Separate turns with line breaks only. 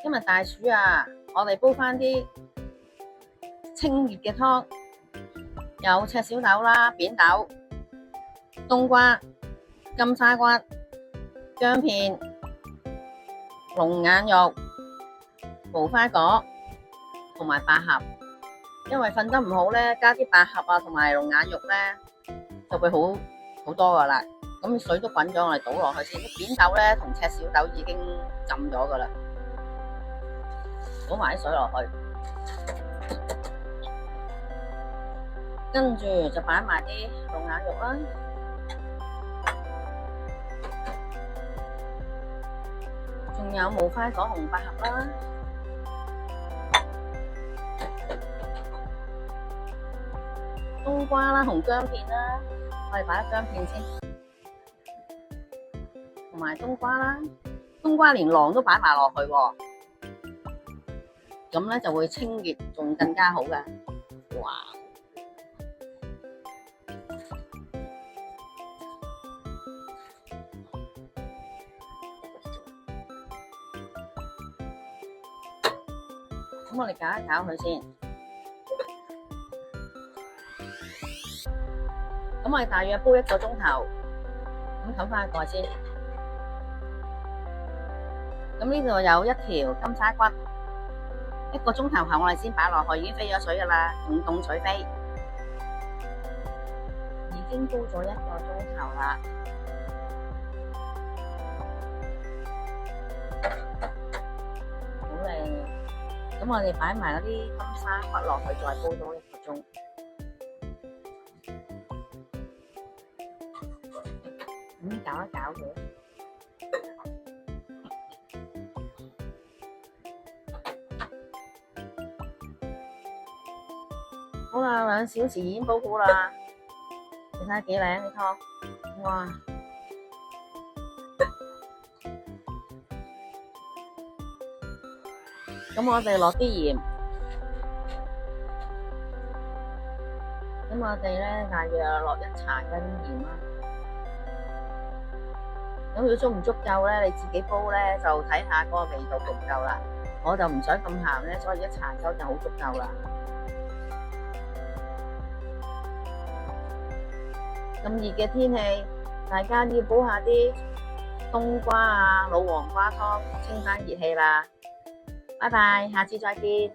今日大暑啊，我哋煲翻啲清熱嘅湯，有赤小豆啦、扁豆、冬瓜、金沙骨、薑片、龍眼肉、無花果同埋百合。因為瞓得唔好咧，加啲百合啊同埋龍眼肉咧，就會好多噶啦。咁水都滾咗，我哋倒落去先。扁豆咧同赤小豆已經浸咗噶啦，倒埋啲水落去，跟住就擺埋啲龍眼肉啦，仲有無花果同百合啦，冬瓜啦同薑片啦，我哋擺啲薑片先，同埋冬瓜啦，冬瓜連囊都擺埋落去喎，咁咧就會清熱，仲更加好嘅。哇！咁我哋攪一攪佢先。咁我哋大約煲1個鐘頭，咁冚翻蓋先。咁呢度有一條金沙骨，1個鐘頭後我哋先擺落去，已經飛咗水噶啦，用凍水飛。已經煲咗1個鐘頭啦，好靚。咁我哋擺埋嗰啲金沙骨落去，再煲多1個鐘。咁攪一攪佢。好啦，2小時已經煲好啦，你睇下幾靚啲湯，哇！咁我哋落啲鹽，咁我哋咧大約落1茶羹鹽啦。咁如果足唔足夠咧，你自己煲咧就睇下嗰個味道夠唔夠啦。我就唔想咁鹹咧，所以1茶羹就好足夠啦。咁熱嘅天氣，大家要煲下啲冬瓜啊、老黃瓜湯，清翻熱氣啦。拜拜，下次再見。